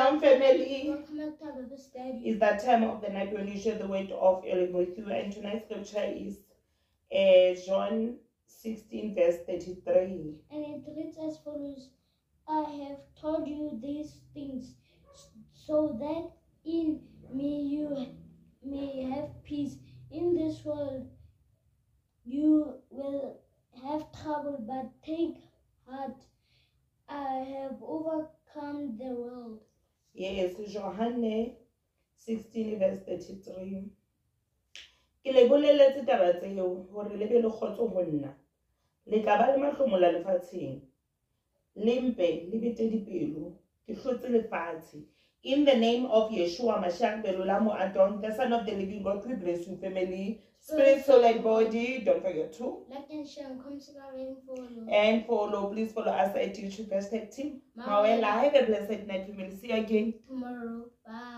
Shalom, family. Welcome back to our Bible study. It's that time of the night when you share the word of Elohim with you. And tonight's scripture is John 16, verse 33. And it reads as follows: I have told you these things so that in me you may have peace. In this world you will have trouble, but take heart, I have overcome the world. Yes, John 16, verse 33. Ke le boleletse taba tseo hore le be le kgotso ho nna. Le tla ba le mahlomola lefatsheng. Le mpe le bete dipelo. Ke hlotse lefatshe. In the name of Yeshua Mashiach Belolamo Adon, the Son of the Living God, we bless you, family, spirit, soul, and body. Don't forget to like and share and come and follow. And follow. Please follow us at YouTube Perspective. Mawela, have a blessed night, family. See you again tomorrow. Bye.